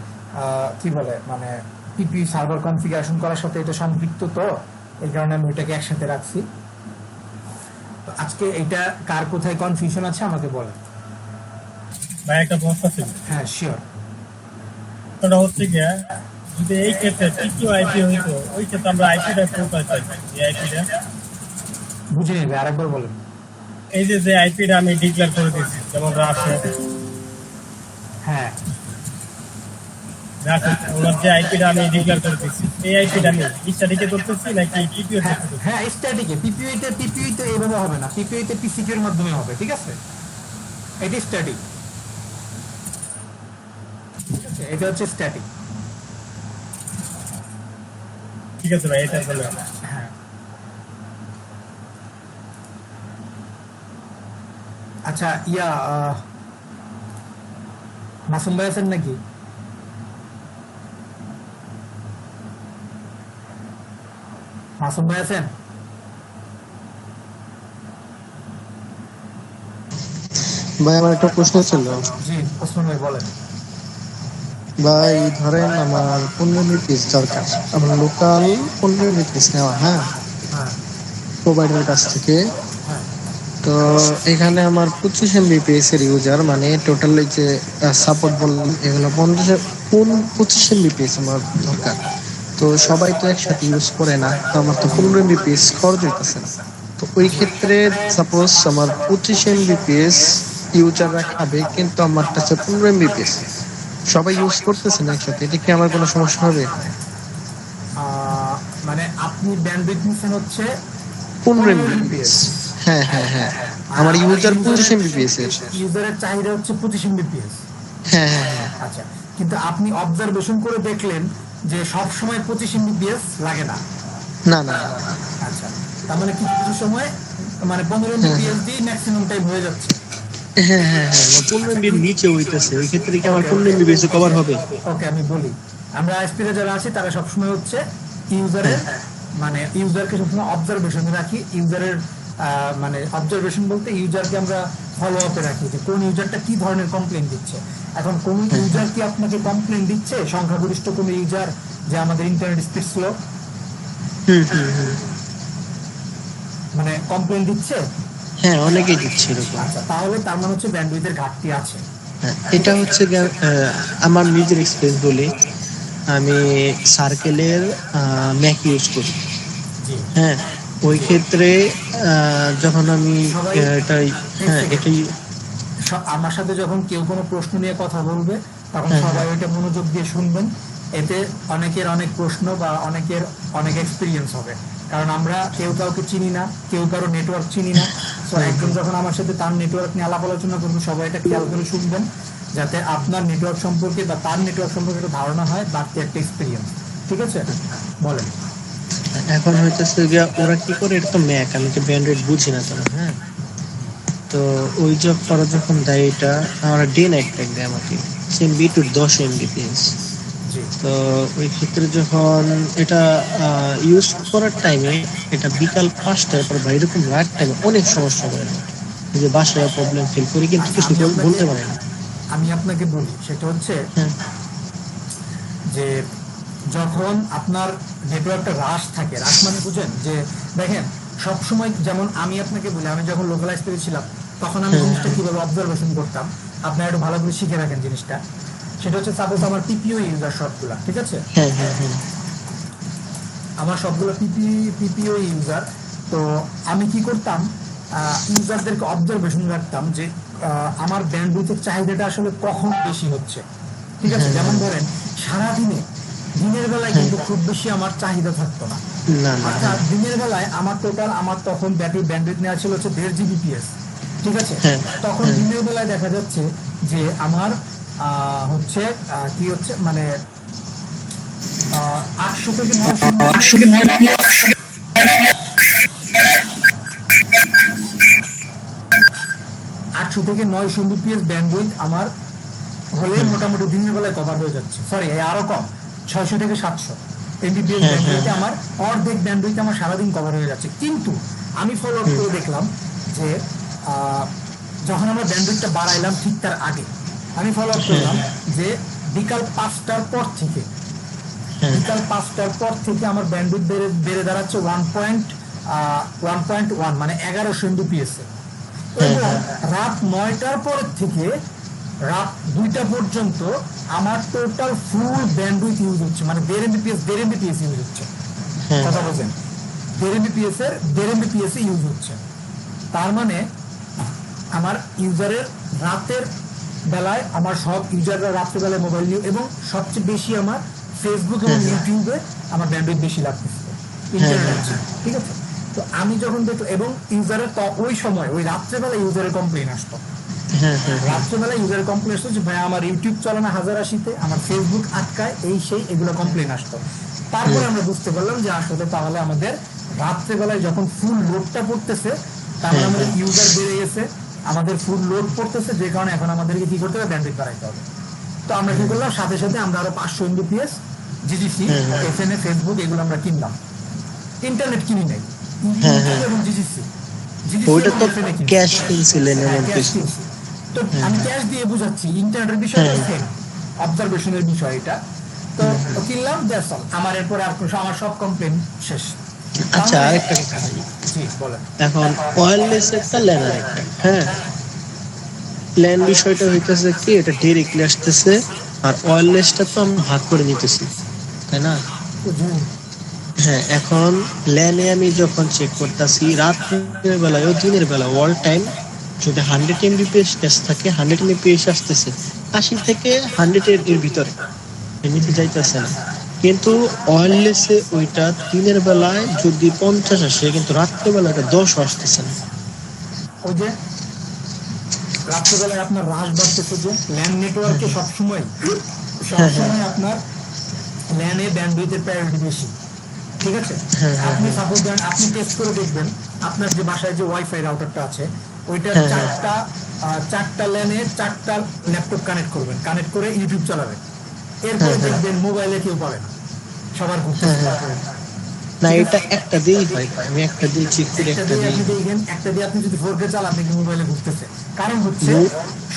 Speaker 1: কি বলে মানে পিপি সার্ভার কনফিগারেশন করার সাথে এটা সম্পৃক্ত, তো এই কারণে আমি ওইটাকে একসাথে রাখছি। তো আজকে এটা কার কোথায় কনফিউশন আছে আমাকে বলেন।
Speaker 3: ভাই একটা প্রশ্ন ছিল।
Speaker 1: হ্যাঁ শিওর।
Speaker 3: ওটা হচ্ছে গিয়ে যদি এই ক্ষেত্রে তৃতীয় আইপি হইতো, ওই ক্ষেত্রে আমরা আইপিটা কোথায় পাইতাম? এই আইপিটা,
Speaker 1: বুঝে নেবে, আরেকবার বলেন।
Speaker 3: এই যে যে আইপিটা আমি ডিক্লেয়ার করে দিয়েছি, যেমন রাশেদ,
Speaker 1: হ্যাঁ
Speaker 3: ওনার যে আইপিটা আমি ডিক্লেয়ার করে দিয়েছি, এই আইপিটা আমি স্ট্যাটিকে করতেছি নাকি টিপিও
Speaker 1: হ্যাঁ
Speaker 3: করতেছি?
Speaker 1: হ্যাঁ স্ট্যাটিকে, পিপিইতে এইভাবে হবে না, পিপিইতে টিসিপি এর মাধ্যমে হবে, ঠিক আছে? এটা স্ট্যাটিক, ঠিক আছে, এটা হচ্ছে স্ট্যাটিক।
Speaker 3: ঠিক আছে ভাই, এটা বলে
Speaker 1: হ্যাঁ আচ্ছা, মাসুম ভাই আছেন নাকি? মাসুম ভাই আছেন?
Speaker 4: ভাই আমার একটা প্রশ্ন ছিল।
Speaker 1: জি ওসমান ভাই বলেন।
Speaker 4: ভাই ধরেন আমার 15 পিস দরকার, আমার লোকাল 15 পিস নেওয়া, হ্যাঁ,
Speaker 1: হ্যাঁ
Speaker 4: প্রোভাইডার কাছ থেকে।
Speaker 1: হ্যাঁ
Speaker 4: তো এখানে আমার 25 MBps এর ইউজার, মানে টোটাল যে সাপোর্ট বললাম এগুলো 25 MBps আমার দরকার। তো সবাই তো একসাথে ইউজ করে না, তো আমার তো 15 MBps খরচ হইতেছে না। তো ওই ক্ষেত্রে সাপোজ আমার 25 MBps ইউজাররা খাবে, কিন্তু আমার কাছে 15 MBps সবাই ইউজ করতেছে না একসাথে, এটা কি আমার কোনো সমস্যা হবে?
Speaker 1: মানে আপনি ব্যান্ডউইথ নিচ্ছেন হচ্ছে
Speaker 4: 15 MBps, হ্যাঁ হ্যাঁ হ্যাঁ, আমার ইউজার 25 MBps এর।
Speaker 1: ইউজারের চাহিদা হচ্ছে 25 MBps।
Speaker 4: হ্যাঁ হ্যাঁ হ্যাঁ,
Speaker 1: আচ্ছা, কিন্তু আপনি অবজারভেশন করে দেখলেন যে সব সময় 25 MBps লাগে না।
Speaker 4: না না না।
Speaker 1: আচ্ছা, তার মানে কিছু কিছু সময় মানে 15 MBps দিয়ে ম্যাক্সিমাম টাইম হয়ে যাচ্ছে।
Speaker 4: হ্যাঁ হ্যাঁ হ্যাঁ, আমার 15 MB নিচে হইতেছে, ওই ক্ষেত্রে কি আমার 15 MBps কভার হবে?
Speaker 1: ওকে, আমি বলি, আমরা আইএসপিতে যারা আছি তারা সবসময় হচ্ছে ইউজারের মানে ইউজারকে সবসময় অবজারভেশনে রাখি। ইউজারের মানে অবজারভেশন বলতে ইউজারকে আমরা ফলো আপে রাখি যে কোন ইউজারটা কি ধরনের কমপ্লেন দিচ্ছে। এখন কোন ইউজার কি আপনাকে কমপ্লেন দিচ্ছে, সংখ্যাগরিষ্ঠ কোন ইউজার যে আমাদের ইন্টারনেট স্পিড স্লো, মানে কমপ্লেন দিচ্ছে?
Speaker 4: হ্যাঁ, অনেকেই দিচ্ছে এরকম।
Speaker 1: আচ্ছা, তাহলে তার মানে হচ্ছে ব্যান্ডউইথের ঘাটতি আছে।
Speaker 4: হ্যাঁ, এটা হচ্ছে আমার নিজের এক্সপিরিয়েন্স বলি। আমি সার্কেলের ম্যাক ইউজ করি,
Speaker 1: জি,
Speaker 4: হ্যাঁ। ওই ক্ষেত্রে যখন আমি এটাই, হ্যাঁ এটাই,
Speaker 1: আমার সাথে যখন কেউ কোনো প্রশ্ন নিয়ে কথা বলবে তখন
Speaker 4: হ্যাঁ,
Speaker 1: সবাই ওইটা মনোযোগ দিয়ে শুনবেন। এতে অনেকের অনেক প্রশ্ন বা অনেকের অনেক এক্সপিরিয়েন্স হবে, কারণ আমরা কেউ কাউকে চিনি না, কেউ কারো নেটওয়ার্ক চিনি না। তো একজন যখন আমার সাথে তার নেটওয়ার্ক নিয়ে আলাপ আলোচনা করবেন, সবাই এটা খেয়াল করে শুনবেন, যাতে আপনার নেটওয়ার্ক সম্পর্কে বা তার নেটওয়ার্ক সম্পর্কে একটা ধারণা হয়, বাড়তি একটা এক্সপিরিয়েন্স। ঠিক আছে, বলেন।
Speaker 4: এখন হইতেছে গিয়া ওরা কি করে, এটা তো ম্যাক, আমি তো ব্যান্ডেড বুঝি না তেমন, হ্যাঁ। তো ওই ওরা যখন দেয় এটা, আমরা ডে নাইট প্যাক দেয় আমাকে, সেম বি টু 10 MBps।
Speaker 1: জি,
Speaker 4: তো ওই ক্ষেত্রে যখন এটা ইউজ করার টাইমে, এটা বিকাল 5টার পর বা এরকম রাত টাইমে অনেক সমস্যা করে, যে বাসায় প্রবলেম ফিল করি, কিন্তু
Speaker 1: আচ্ছা,
Speaker 4: কিছু বলতে পারে না।
Speaker 1: আমি আপনাকে বলি, সেটা হচ্ছে
Speaker 4: হ্যাঁ
Speaker 1: যে যখন আপনার নেটওয়ার্কটা হ্রাস থাকে, হ্রাস মানে বুঝেন যে দেখেন সব সময়, যেমন আমি আপনাকে বলি, আমি যখন লোকালাইজ করেছিলাম তখন আমি জিনিসটা কিভাবে অবজারভেশন করতাম, আপনারা একটু ভালো করে শিখে রাখেন জিনিসটা। সেটা হচ্ছে সাপোজ আমার পিপিও ইউজার সবগুলা, ঠিক আছে,
Speaker 4: হ্যাঁ হ্যাঁ হ্যাঁ,
Speaker 1: আমার সবগুলো পিপিও ইউজার। তো আমি কি করতাম, ইউজারদেরকে অবজারভেশন রাখতাম যে আমার ব্যান্ডউইথের চাহিদাটা আসলে কখন বেশি হচ্ছে। ঠিক আছে, যেমন ধরেন সারাদিনে দিনের বেলায় কিন্তু খুব বেশি আমার চাহিদা থাকতো না।
Speaker 4: না না,
Speaker 1: অর্থাৎ দিনের বেলায় আমার টোটাল, আমার তখন ব্যাটারি ব্যান্ডউইথ নেওয়া ছিল হচ্ছে 1.5 GBps, ঠিক আছে।
Speaker 4: হ্যাঁ,
Speaker 1: তখন দিনের বেলায় দেখা যাচ্ছে যে আমার হচ্ছে কি হচ্ছে মানে 800 থেকে 900 MBps ব্যান্ডউইথ আমার হলে মোটামুটি দিনের বেলায় কভার হয়ে যাচ্ছে। সরি, আরো কম, 600 থেকে 700 MBps ব্যান্ডউইথে আমার অর্ধেক ব্যান্ডউইথ আমার সারাদিন কভার হয়ে যাচ্ছে। কিন্তু আমি ফলো আপ করে দেখলাম যে যখন আমরা ব্যান্ডউইথটা বাড়াইলাম ঠিক তার আগে আমি ফলো আপ করলাম যে বিকাল 5টার পর থেকে আমার ব্যান্ডউইথ বেড়ে দাঁড়াচ্ছে 1.1 মানে 1100 MBps। এবং রাত 9টার পর থেকে রাত 2টা পর্যন্ত আমার টোটাল ফুল ব্যান্ডউইথ ইউজ হচ্ছে, মানে 1.5 MBPS ইউজ হচ্ছে।
Speaker 4: হ্যাঁ
Speaker 1: কথা বলছেন 1.5 MBPS ইউজ হচ্ছে। তার মানে আমার ইউজারের রাতের বেলায়, আমার সব ইউজাররা রাত্রে বেলায় মোবাইল নিয়ে, এবং সবচেয়ে বেশি আমার ফেসবুক এবং ইউটিউবে আমার ব্যান্ডউইথ বেশি লাগতেছে ইন্টারনেট, ঠিক আছে। তো আমি যখন দেখলাম, এবং ইউজারের তো ওই সময় ওই রাত্রেবেলা ইউজারের কমপ্লেন আসতো,
Speaker 4: হ্যাঁ হ্যাঁ
Speaker 1: রাত্রেবেলা ইউজারের কমপ্লেন আসতো যে ভাই আমার ইউটিউব চলে না 1080-তে, আমার ফেসবুক আটকায়, এই সেই এগুলো কমপ্লেন আসতো। তারপরে আমরা বুঝতে পারলাম যে আসলে তাহলে আমাদের রাত্রেবেলায় যখন ফুল লোডটা পড়তেছে, তাহলে আমাদের ইউজার বেড়ে গেছে, আমাদের ফুল লোড পড়তেছে, যে কারণে এখন আমাদেরকে কি করতে হবে, ব্যান্ডউইথ বাড়াইতে হবে। তো আমরা কি করলাম, সাথে সাথে আমরা আরো 500 MBPS জিজিসি, এফএনএ, ফেসবুক এগুলো আমরা কিনলাম। ইন্টারনেট কিনি নাই, ইউটিউব এবং জিজিসি,
Speaker 4: ওইটা তো ক্যাশ কিনছিলেন এমন
Speaker 1: ক্যাশ
Speaker 4: কিছু।
Speaker 1: কিনছি। তো আমি ক্যাশ দিয়ে বুঝাচ্ছি, ইন্টারনেটের বিষয়টা সেম, অবজারভেশনের বিষয় এটা। তো কিনলাম, দ্যাটস অল। আমার এরপরে আর আমার সব কমপ্লেন শেষ।
Speaker 4: আচ্ছা আরেকটা কথা,
Speaker 1: জি বলেন।
Speaker 4: এখন ওয়্যারলেস একটা ল্যান আরেকটা, হ্যাঁ ল্যান বিষয়টা হইতেছে কি, এটা ডিরেক্টলি আসতেছে, আর ওয়্যারলেসটা তো আমরা ভাগ করে নিতেছি, তাই না? হ্যাঁ, এখন ল্যানে আমি যখন চেক করতেছি রাতের বেলায় ও দিনের বেলা অল টাইম, যদি 100 MBPS টেস্ট থাকে 100 MBPS আসতেছে, 80 থেকে 100 এর ভিতরে, এর নিচে যাইতেছে না। কিন্তু ওয়্যারলেসে ওইটা দিনের বেলায় যদি 50 আসে, কিন্তু রাত্রে বেলা এটা 10 আসতেছে না।
Speaker 1: ওই যে রাত্রেবেলায় আপনার হ্রাস বাড়তেছে, যে ল্যান্ড নেটওয়ার্কে সবসময় আপনার ল্যানে ব্যান্ডউইথের প্রায়োরিটি বেশি, ঠিক আছে। আপনি সাপোজ দেন, আপনি টেস্ট করে দেখবেন আপনার যে বাসায় যে ওয়াইফাই রাউটারটা আছে, ওইটার চারটা ল্যানে 4টা ল্যাপটপ কানেক্ট করবেন, কানেক্ট করে ইউটিউব চালাবেন, এরপরে দেখবেন মোবাইলে কেউ পাবে না, সবার ঘুরতে
Speaker 4: না, এটা একটা দিয়েই হয়, আমি একটা দিয়ে চেক করি, একটা দিয়ে
Speaker 1: আপনি দেখবেন, একটা দিয়ে আপনি যদি 4K চালান আপনি মোবাইলে ঘুরতেছে। কারণ হচ্ছে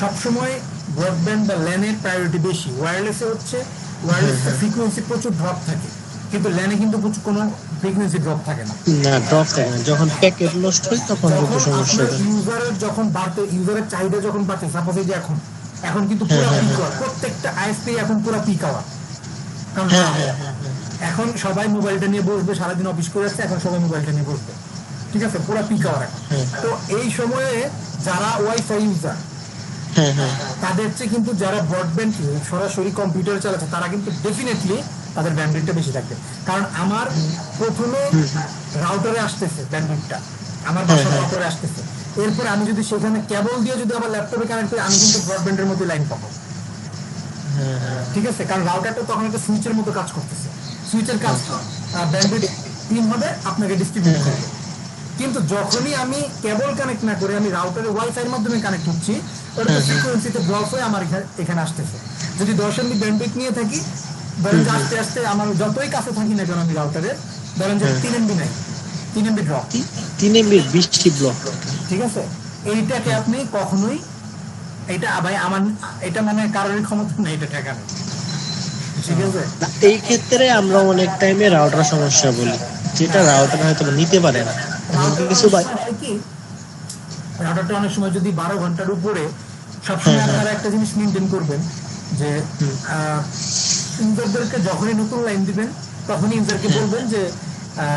Speaker 1: সবসময় ব্রডব্যান্ড বা ল্যানের প্রায়োরিটি বেশি। ওয়্যারলেসে হচ্ছে ওয়্যারলেসের ফ্রিকোয়েন্সি প্রচুর ড্রপ থাকে, কিন্তু ল্যানে কিন্তু প্রচুর কোনো ফ্রিকোয়েন্সি ড্রপ থাকে না।
Speaker 4: না, ড্রপ থাকে না, যখন প্যাকেট নষ্ট হয় তখন কিন্তু সমস্যা হয়।
Speaker 1: ইউজারের যখন বাড়তে, ইউজারের চাহিদা যখন বাড়ছে, সাপোজ এই যে এখন কিন্তু পুরো পিক আওয়ার, প্রত্যেকটা আইএসপি এখন পুরো পিক আওয়ার। কারণ এখন সবাই মোবাইলটা নিয়ে বসবে, সারাদিন অফিস করে যাচ্ছে, এখন সবাই মোবাইলটা নিয়ে বসবে, ঠিক আছে, পুরো পিক আওয়ার এখন। তো এই সময়ে যারা ওয়াইফাই ইউজার, তাদের চেয়ে কিন্তু যারা ব্রডব্যান্ড সরাসরি কম্পিউটার চালাচ্ছে, তারা কিন্তু ডেফিনেটলি তাদের ব্যান্ডউইথটা বেশি থাকবে। কারণ আমার প্রথমে রাউটারে আসতেছে ব্যান্ডউইথটা, আমার বাসার রাউটারে আসতেছে, এরপরে আমি যদি সেখানে কেবল দিয়ে যদি আবার ল্যাপটপে কানেক্ট করি, আমি কিন্তু ব্রডব্যান্ডের মধ্যে লাইন পাবো, ঠিক আছে। কারণ রাউটারটা তখন একটা সুইচের মতো কাজ করতেছে, সুইচের কাজ ব্যান্ডউইথ 3 হবে, আপনাকে ডিস্ট্রিবিউট করবে। কিন্তু যখনই আমি কেবল কানেক্ট না করে আমি রাউটারে ওয়াইফাই এর মাধ্যমে কানেক্ট হচ্ছি, ওটা ফ্রিকোয়েন্সিতে ড্রপ হয়ে আমার এখানে আসতেছে। যদি 10 MB ব্যান্ডউইথ নিয়ে থাকি, ধরেন যে আস্তে আস্তে আমার যতই কাছে থাকি না কেন আমি রাউটারে, ধরেন যে 3 MB নাই, 3 MB ড্রপ,
Speaker 4: 3 MB 20 ব্লক,
Speaker 1: ঠিক আছে। এইটাকে আপনি কখনোই, এটা ভাই আমার, এটা মানে কারোর ক্ষমতা নেই এটা ঠেকানো, ঠিক আছে।
Speaker 4: এই ক্ষেত্রে আমরা অনেক টাইমে রাউটার সমস্যা বলি, যেটা রাউটার হয়তো নিতে পারে না কিছু।
Speaker 1: রাউটারটা অনেক সময় যদি 12 ঘন্টার উপরে, সবসময় আপনারা একটা জিনিস মেনটেন করবেন, যে ইউজারদেরকে যখনই নতুন লাইন দিবেন তখনই ইউজারকে বলবেন যে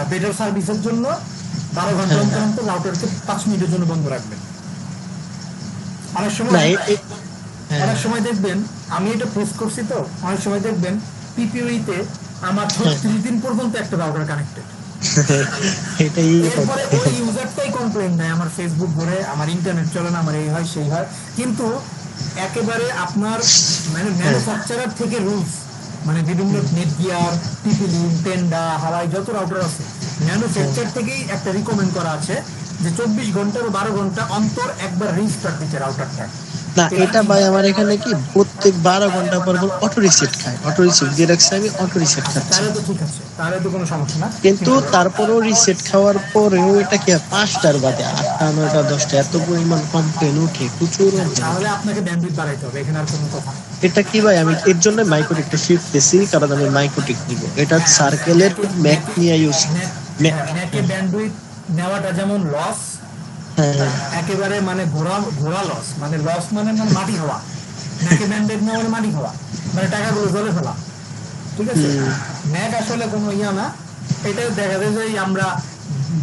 Speaker 1: বেটার সার্ভিসের জন্য 12 ঘন্টা অন্তর অন্তর রাউটারকে 5 মিনিটের জন্য বন্ধ রাখবেন। অনেক সময় দেখবেন, আমি এটা ফেস করছি, তো অনেক সময় দেখবেন পিপিইতে আমার 36 দিন পর্যন্ত একটা রাউটার কানেক্টেড, এরপরে ওই ইউজারটাই কমপ্লেইন দেয়, আমার ফেসবুক ঘুরে, আমার ইন্টারনেট চলে না, আমার এই হয় সেই হয়। কিন্তু একেবারে আপনার মানে ম্যানুফ্যাকচারার থেকে রুলস, মানে বিভিন্ন নেটগিয়ার, টিপিলিন, টেন্ডা, হাওয়াই যত রাউটার আছে, ম্যানুফ্যাকচার থেকেই একটা রিকমেন্ড করা আছে যে 24 ঘন্টা বা 12 ঘন্টা অন্তর একবার রিস্টার্ট দিতে রাউটারটা।
Speaker 4: না, এটা ভাই আমার এখানে কি প্রত্যেক 12 ঘন্টা পর অটো রিসেট খায়, অটো রিসেট দিয়ে রাখছে, আমি অটো রিসেট খাচ্ছি,
Speaker 1: তাহলে তো ঠিক আছে, তাহলে তো কোনো সমস্যা না।
Speaker 4: কিন্তু তারপরেও রিসেট খাওয়ার পরেও এটা কি 5টার বাদে 8টা 9টা 10টা এত পরিমাণ কমপ্লেন উঠে প্রচুর,
Speaker 1: তাহলে আপনাকে ব্যান্ডউইথ বাড়াইতে হবে, এখানে আর কোনো কথা।
Speaker 4: এটা কি ভাই, আমি এর জন্য মাইক্রোটিকটা শিখতেছি, কারণ আমি মাইক্রোটিক নিব, এটা সার্কেলের ম্যাক নিয়ে ইউজ,
Speaker 1: ম্যাকে ব্যান্ডউইথ নেওয়াটা যেমন লস, একেবারে মানে ঘোড়া লস, মানে লস মানে মাটি হওয়া, নাকি ব্যান্ডেড না হলে মাটি খাওয়া, মানে টাকাগুলো জলে ফেলা, ঠিক আছে। ম্যাক আসলে কোনো ইয়া না, এটা দেখা যায় যে আমরা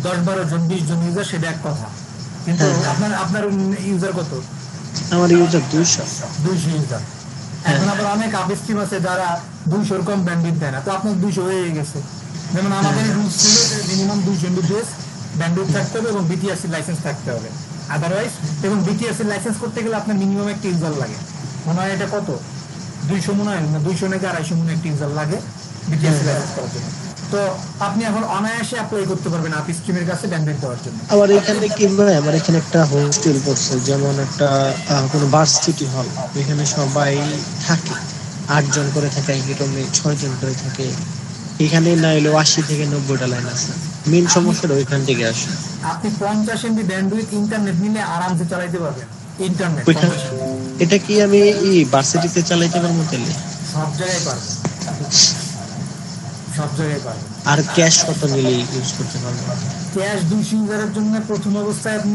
Speaker 1: 10-12 জন 20 জন ইউজার, সেটা এক কথা, কিন্তু আপনার ইউজার কত?
Speaker 4: আমার ইউজার 200
Speaker 1: ইউজার। এখন আবার অনেক আপ স্ট্রিম আছে যারা 200 কম ব্যান্ডউইথ দেয় না, তো আপনার 200 হয়ে গেছে। যেমন আমাদের রুলস ছিল যে মিনিমাম 200 Mbps ব্যান্ডউইথ থাকতে হবে এবং বিটিআরসি লাইসেন্স থাকতে হবে, আদারওয়াইজ। এবং বিটিআরসি লাইসেন্স করতে গেলে আপনার মিনিমাম একটা ইউজার লাগে, মনে হয় এটা কত 200 মনে হয় না, 200 নাকি 250 মনে একটা ইউজার লাগে বিটিআরসি লাইসেন্স করার জন্য। তো আপনি এখন অনায়াসে অ্যাপ্লাই করতে পারবেন আপ স্ট্রিমের কাছে ব্যান্ডউইথ দেওয়ার জন্য।
Speaker 4: আমার এখানে কি ভাই, আমার এখানে একটা হোস্টেল পড়ছে, যেমন একটা কোনো ভার্সিটি হল, এখানে সবাই থাকে 8 জন করে থাকে, এক রুমে 6 জন করে থাকে। এখানে না এলেও 80 থেকে 90টা লাইন আছে। মেন সমস্যাটা ওইখান থেকে আসে।
Speaker 1: আপনি 50 MB ব্যান্ডউইথ ইন্টারনেট নিলে আরামসে চালাইতে পারবেন ইন্টারনেট।
Speaker 4: ওইখানে এটা কি আমি এই ভার্সিটিতে চালাইতে পারবো তাহলে?
Speaker 1: সব জায়গায় পারবেন, সব জায়গায় পারবেন।
Speaker 4: আর ক্যাশ কত নিলে ইউজ করতে পারবো?
Speaker 1: ক্যাশ 200 ইউজারের জন্য প্রথম অবস্থায় আপনি